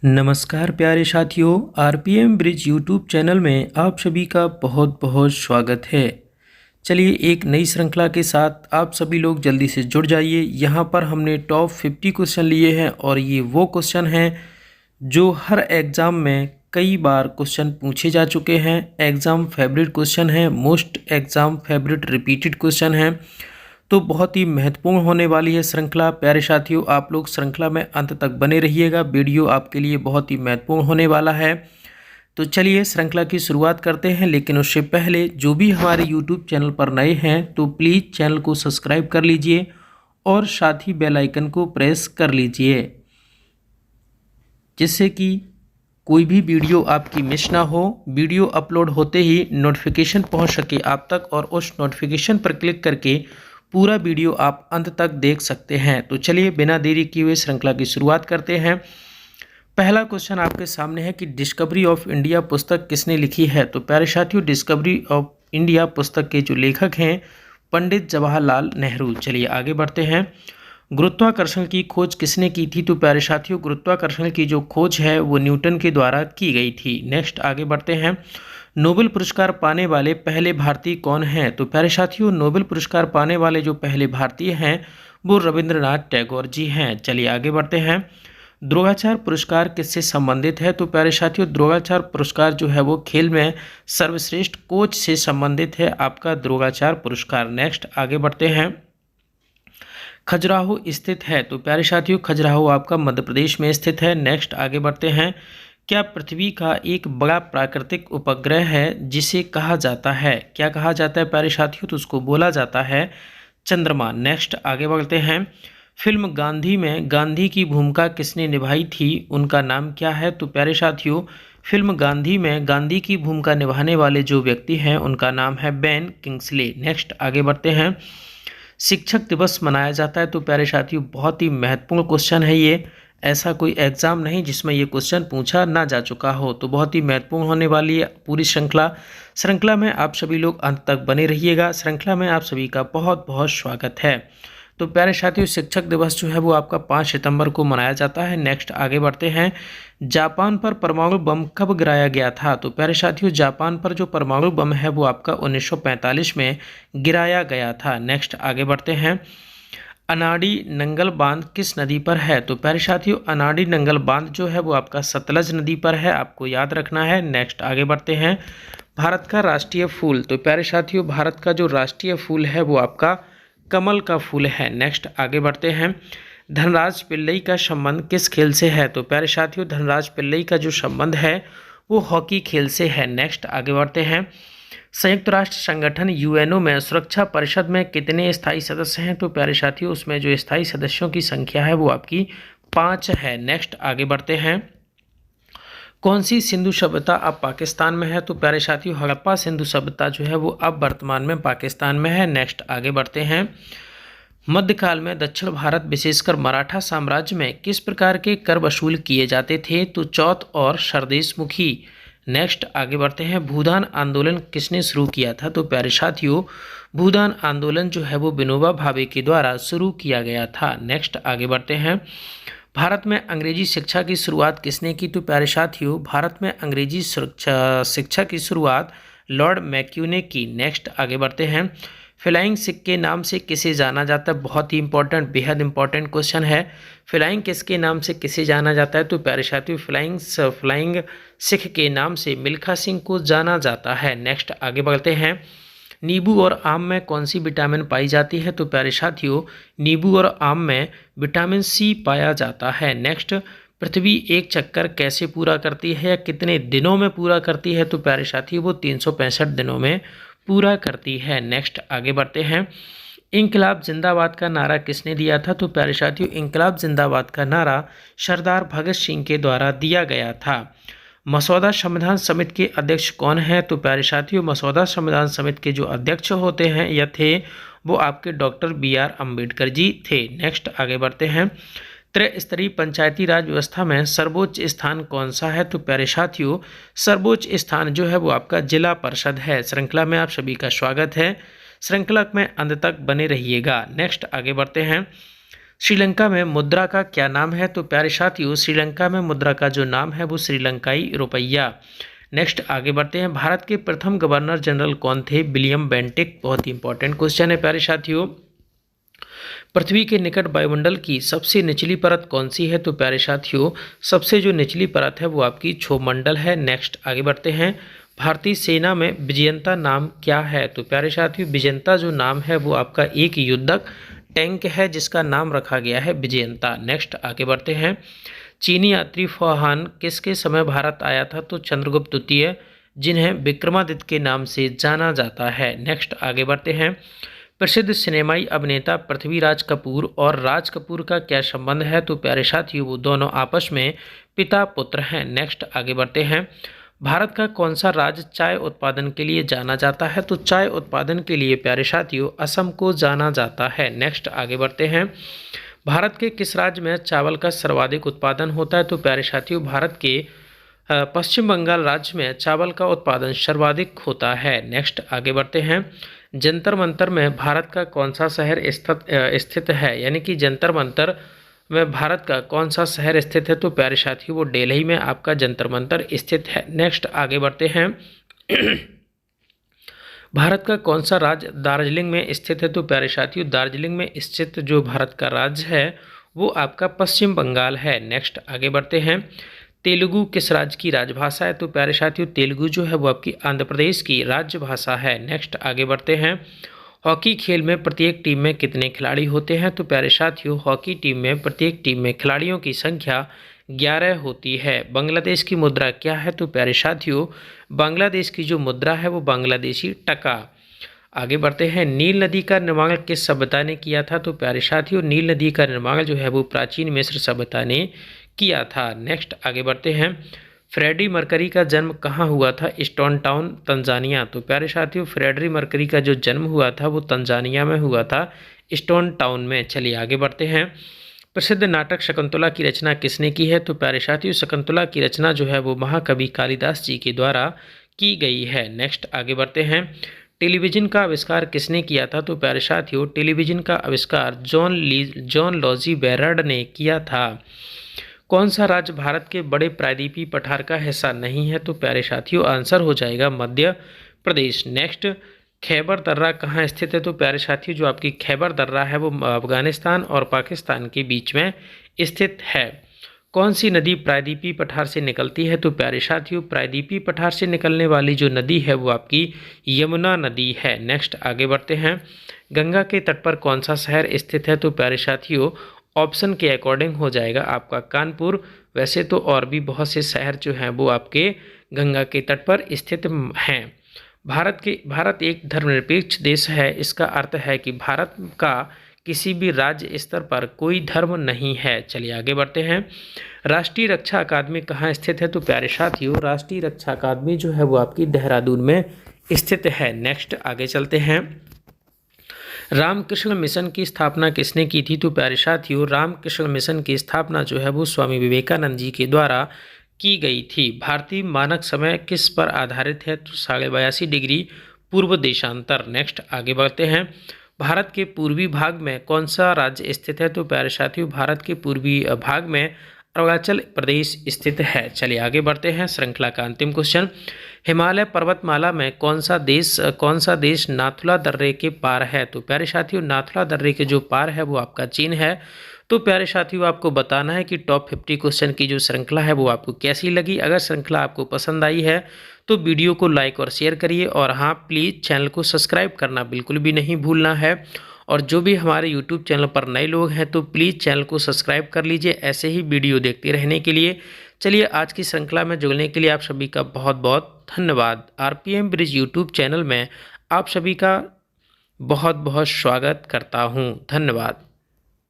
नमस्कार प्यारे साथियों, आरपीएम ब्रिज यूट्यूब चैनल में आप सभी का बहुत बहुत स्वागत है। चलिए एक नई श्रृंखला के साथ आप सभी लोग जल्दी से जुड़ जाइए। यहाँ पर हमने टॉप 50 क्वेश्चन लिए हैं और ये वो क्वेश्चन हैं जो हर एग्ज़ाम में कई बार क्वेश्चन पूछे जा चुके हैं। एग्ज़ाम फेवरेट क्वेश्चन हैं, most exam favourite repeated question हैं। तो बहुत ही महत्वपूर्ण होने वाली है श्रृंखला। प्यारे साथियों, आप लोग श्रृंखला में अंत तक बने रहिएगा, वीडियो आपके लिए बहुत ही महत्वपूर्ण होने वाला है। तो चलिए श्रृंखला की शुरुआत करते हैं, लेकिन उससे पहले जो भी हमारे यूट्यूब चैनल पर नए हैं तो प्लीज़ चैनल को सब्सक्राइब कर लीजिए और साथ ही बेल आइकन को प्रेस कर लीजिए, जिससे कि कोई भी वीडियो आपकी मिस ना हो। वीडियो अपलोड होते ही नोटिफिकेशन पहुंच सके आप तक और उस नोटिफिकेशन पर क्लिक करके पूरा वीडियो आप अंत तक देख सकते हैं। तो चलिए बिना देरी किए हुए श्रृंखला की शुरुआत करते हैं। पहला क्वेश्चन आपके सामने है कि डिस्कवरी ऑफ इंडिया पुस्तक किसने लिखी है। तो प्यारे साथियों, डिस्कवरी ऑफ इंडिया पुस्तक के जो लेखक हैं पंडित जवाहरलाल नेहरू। चलिए आगे बढ़ते हैं। गुरुत्वाकर्षण की खोज किसने की थी। तो प्यारे साथियों, गुरुत्वाकर्षण की जो खोज है वो न्यूटन के द्वारा की गई थी। नेक्स्ट आगे बढ़ते हैं। नोबेल पुरस्कार पाने वाले पहले भारतीय कौन हैं। तो प्यारे साथियों, नोबेल पुरस्कार पाने वाले जो पहले भारतीय हैं वो रविंद्रनाथ टैगोर जी हैं। चलिए आगे बढ़ते हैं। द्रोणाचार्य पुरस्कार किससे संबंधित है। तो प्यारे साथियों, द्रोणाचार्य पुरस्कार जो है वो खेल में सर्वश्रेष्ठ कोच से संबंधित है आपका द्रोणाचार्य पुरस्कार। नेक्स्ट आगे बढ़ते हैं। खजुराहो स्थित है। तो प्यारे साथियों, खजुराहो आपका मध्य प्रदेश में स्थित है। नेक्स्ट आगे बढ़ते हैं। क्या पृथ्वी का एक बड़ा प्राकृतिक उपग्रह है जिसे कहा जाता है, क्या कहा जाता है प्यारे साथियों। तो उसको बोला जाता है चंद्रमा। नेक्स्ट आगे बढ़ते हैं। फिल्म गांधी में गांधी की भूमिका किसने निभाई थी, उनका नाम क्या है। तो प्यारे साथियों, फिल्म गांधी में गांधी की भूमिका निभाने वाले जो व्यक्ति हैं उनका नाम है बेन किंग्सले। नेक्स्ट आगे बढ़ते हैं। शिक्षक दिवस मनाया जाता है। तो प्यारे साथियों, बहुत ही महत्वपूर्ण क्वेश्चन है ये। ऐसा कोई एग्ज़ाम नहीं जिसमें ये क्वेश्चन पूछा ना जा चुका हो। तो बहुत ही महत्वपूर्ण होने वाली है पूरी श्रृंखला में आप सभी लोग अंत तक बने रहिएगा। श्रृंखला में आप सभी का बहुत बहुत स्वागत है। तो प्यारे साथियों, शिक्षक दिवस जो है वो आपका 5 सितंबर को मनाया जाता है। नेक्स्ट आगे बढ़ते हैं। जापान पर परमाणु बम कब गिराया गया था। तो प्यारे साथियों, जापान पर जो परमाणु बम है वो आपका 1945 में गिराया गया था। नेक्स्ट आगे बढ़ते हैं। अनाड़ी नंगल बांध किस नदी पर है। तो प्यारे साथियों, अनाड़ी नंगल बांध जो है वो आपका सतलज नदी पर है, आपको याद रखना है। नेक्स्ट आगे बढ़ते हैं। भारत का राष्ट्रीय फूल। तो प्यारे साथियों, भारत का जो राष्ट्रीय फूल है वो आपका कमल का फूल है। नेक्स्ट आगे बढ़ते हैं। धनराज पिल्लई का संबंध किस खेल से है। तो प्यारे साथियों, धनराज पिल्लई का जो संबंध है वो हॉकी खेल से है। नेक्स्ट आगे बढ़ते हैं। संयुक्त राष्ट्र संगठन यूएनओ में सुरक्षा परिषद में कितने स्थायी सदस्य हैं। तो प्यारे साथियों, उसमें जो स्थायी सदस्यों की संख्या है वो आपकी 5 है। नेक्स्ट आगे बढ़ते हैं। कौन सी सिंधु सभ्यता अब पाकिस्तान में है। तो प्यारे साथियों, हड़प्पा सिंधु सभ्यता जो है वो अब वर्तमान में पाकिस्तान में है। नेक्स्ट आगे बढ़ते हैं। मध्यकाल में दक्षिण भारत विशेषकर मराठा साम्राज्य में किस प्रकार के कर वसूल किए जाते थे। तो चौथ और सरदेशमुखी। नेक्स्ट आगे बढ़ते हैं। भूदान आंदोलन किसने शुरू किया था। तो प्यारे साथियों, भूदान आंदोलन जो है वो विनोबा भावे के द्वारा शुरू किया गया था। नेक्स्ट आगे बढ़ते हैं। भारत में अंग्रेजी शिक्षा की शुरुआत किसने की। तो प्यारे साथियों, भारत में अंग्रेजी शिक्षा की शुरुआत लॉर्ड मैक्यू ने की। नेक्स्ट आगे बढ़ते हैं। फ्लाइंग सिख के नाम से किसे जाना जाता है। बहुत ही इंपॉर्टेंट, बेहद इंपॉर्टेंट क्वेश्चन है। फ्लाइंग किसके नाम से किसे जाना जाता है। तो प्यारे साथियों, फ्लाइंग सिख के नाम से मिल्खा सिंह को जाना जाता है। नेक्स्ट आगे बढ़ते हैं। नींबू और आम में कौन सी विटामिन पाई जाती है। तो प्यारे साथियों, नींबू और आम में विटामिन सी पाया जाता है। नेक्स्ट, पृथ्वी एक चक्कर कैसे पूरा करती है या कितने दिनों में पूरा करती है। तो प्यारे साथियों, वो 365 दिनों में पूरा करती है। नेक्स्ट आगे बढ़ते हैं। इंकलाब जिंदाबाद का नारा किसने दिया था। तो प्यारे साथियों, इंकलाब जिंदाबाद का नारा सरदार भगत सिंह के द्वारा दिया गया था। मसौदा संविधान समिति के अध्यक्ष कौन है। तो प्यारे साथियों, मसौदा संविधान समिति के जो अध्यक्ष होते हैं या थे वो आपके डॉक्टर BR अम्बेडकर जी थे। नेक्स्ट आगे बढ़ते हैं। त्रिस्तरीय पंचायती राज व्यवस्था में सर्वोच्च स्थान कौन सा है। तो प्यारे साथियों, सर्वोच्च स्थान जो है वो आपका जिला परिषद है। श्रृंखला में आप सभी का स्वागत है। श्रृंखला में अंत तक बने रहिएगा। नेक्स्ट आगे बढ़ते हैं। श्रीलंका में मुद्रा का क्या नाम है? तो प्यारे साथियों, श्रीलंका में मुद्रा का जो नाम है वो श्रीलंकाई रुपया। नेक्स्ट आगे बढ़ते हैं। भारत के प्रथम गवर्नर जनरल कौन थे? William Bentinck. बहुत ही इंपॉर्टेंट क्वेश्चन है प्यारे साथियों। पृथ्वी के निकट वायुमंडल की सबसे निचली परत कौन सी है? तो प्यारे साथियों, सबसे जो निचली परत है वो आपकी क्षोभमंडल है। नेक्स्ट आगे बढ़ते हैं। भारतीय सेना में विजयंता नाम क्या है? तो प्यारे साथियों, विजयंता जो नाम है वो आपका एक युद्धक टैंक है जिसका नाम रखा गया है विजयंता। नेक्स्ट आगे बढ़ते हैं। चीनी यात्री फुहान किसके समय भारत आया था? तो चंद्रगुप्त द्वितीय, जिन्हें विक्रमादित्य के नाम से जाना जाता है। नेक्स्ट आगे बढ़ते हैं। प्रसिद्ध सिनेमाई अभिनेता पृथ्वीराज कपूर और राज कपूर का क्या संबंध है? तो प्यारे साथियों, वो दोनों आपस में पिता पुत्र हैं। नेक्स्ट आगे बढ़ते हैं। भारत का कौन सा राज्य चाय उत्पादन के लिए जाना जाता है? तो चाय उत्पादन के लिए प्यारे साथियों असम को जाना जाता है। नेक्स्ट आगे बढ़ते हैं। भारत के किस राज्य में चावल का सर्वाधिक उत्पादन होता है? तो प्यारे साथियों, भारत के पश्चिम बंगाल राज्य में चावल का उत्पादन सर्वाधिक होता है। नेक्स्ट आगे बढ़ते हैं। जंतर मंतर में भारत का कौन सा शहर स्थित है? यानी कि जंतर मंतर में भारत का कौन सा शहर स्थित है? तो प्यारे साथियों, वो दिल्ली में आपका जंतर मंतर स्थित है। नेक्स्ट आगे बढ़ते हैं। भारत का कौन सा राज्य दार्जिलिंग में स्थित है? तो प्यारे साथियों, दार्जिलिंग में स्थित जो भारत का राज्य है वो आपका पश्चिम बंगाल है। नेक्स्ट आगे बढ़ते हैं। तेलुगु किस राज्य की राजभाषा है? तो प्यारे साथियों, तेलुगु जो है वो आपकी आंध्र प्रदेश की राज्य भाषा है। नेक्स्ट आगे बढ़ते हैं। हॉकी खेल में प्रत्येक टीम में कितने खिलाड़ी होते हैं? तो प्यारे साथियों, हॉकी टीम में प्रत्येक टीम में खिलाड़ियों की संख्या 11 होती है। बांग्लादेश की मुद्रा क्या है? तो प्यारे साथियों, बांग्लादेश की जो मुद्रा है वो बांग्लादेशी टका। आगे बढ़ते हैं। नील नदी का निर्माण किस सभ्यता ने किया था? तो प्यारे साथियों, नील नदी का निर्माण जो है वो प्राचीन मिस्र सभ्यता ने किया था। नेक्स्ट आगे बढ़ते हैं। फ्रेडी मर्करी का जन्म कहाँ हुआ था? Stone town, Tanzania. तो प्यारे साथियों, फ्रेडी मर्करी का जो जन्म हुआ था वो तंजानिया में हुआ था, स्टोन टाउन में। चलिए आगे बढ़ते हैं। प्रसिद्ध नाटक शकुंतला की रचना किसने की है? तो प्यारे साथियों, शकुंतला की रचना जो है वो महाकवि कालिदास जी के द्वारा की गई है। नेक्स्ट आगे बढ़ते हैं। टेलीविज़न का आविष्कार किसने किया था? तो प्यारे साथियों, टेलीविज़न का आविष्कार जॉन लॉजी बेरार्ड ने किया था। कौन सा राज्य भारत के बड़े प्रायद्वीपीय पठार का हिस्सा नहीं है? तो प्यारे साथियों, आंसर हो जाएगा मध्य प्रदेश। नेक्स्ट, खैबर दर्रा कहाँ स्थित है? तो प्यारे साथियों, जो आपकी खैबर दर्रा है वो अफगानिस्तान और पाकिस्तान के बीच में स्थित है। कौन सी नदी प्रायद्वीपीय पठार से निकलती है? तो प्यारे साथियों, प्रायद्वीपीय पठार से निकलने वाली जो नदी है वो आपकी यमुना नदी है। नेक्स्ट आगे बढ़ते हैं। गंगा के तट पर कौन सा शहर स्थित है? तो प्यारे साथियों, ऑप्शन के अकॉर्डिंग हो जाएगा आपका कानपुर। वैसे तो और भी बहुत से शहर जो हैं वो आपके गंगा के तट पर स्थित हैं। भारत एक धर्मनिरपेक्ष देश है। इसका अर्थ है कि भारत का किसी भी राज्य स्तर पर कोई धर्म नहीं है। चलिए आगे बढ़ते हैं। राष्ट्रीय रक्षा अकादमी कहाँ स्थित है? तो प्यारे साथियों, राष्ट्रीय रक्षा अकादमी जो है वो आपकी देहरादून में स्थित है। नेक्स्ट आगे चलते हैं। रामकृष्ण मिशन की स्थापना किसने की थी? तो प्यारे साथियों, रामकृष्ण मिशन की स्थापना जो है वो स्वामी विवेकानंद जी के द्वारा की गई थी। भारतीय मानक समय किस पर आधारित है? तो 82.5 डिग्री पूर्व देशांतर। नेक्स्ट आगे बढ़ते हैं। भारत के पूर्वी भाग में कौन सा राज्य स्थित है? तो प्यारे साथियों, भारत के पूर्वी भाग में अरुणाचल प्रदेश स्थित है। चलिए आगे बढ़ते हैं। श्रृंखला का अंतिम क्वेश्चन। हिमालय पर्वतमाला में कौन सा देश नाथुला दर्रे के पार है? तो प्यारे साथियों, नाथुला दर्रे के जो पार है वो आपका चीन है। तो प्यारे साथियों, आपको बताना है कि टॉप 50 क्वेश्चन की जो श्रृंखला है वो आपको कैसी लगी। अगर श्रृंखला आपको पसंद आई है तो वीडियो को लाइक और शेयर करिए, और हाँ, प्लीज़ चैनल को सब्सक्राइब करना बिल्कुल भी नहीं भूलना है। और जो भी हमारे यूट्यूब चैनल पर नए लोग हैं तो प्लीज़ चैनल को सब्सक्राइब कर लीजिए ऐसे ही वीडियो देखते रहने के लिए। चलिए, आज की श्रृंखला में जुड़ने के लिए आप सभी का बहुत बहुत धन्यवाद। आरपीएम ब्रिज यूट्यूब चैनल में आप सभी का बहुत बहुत स्वागत करता हूँ। धन्यवाद।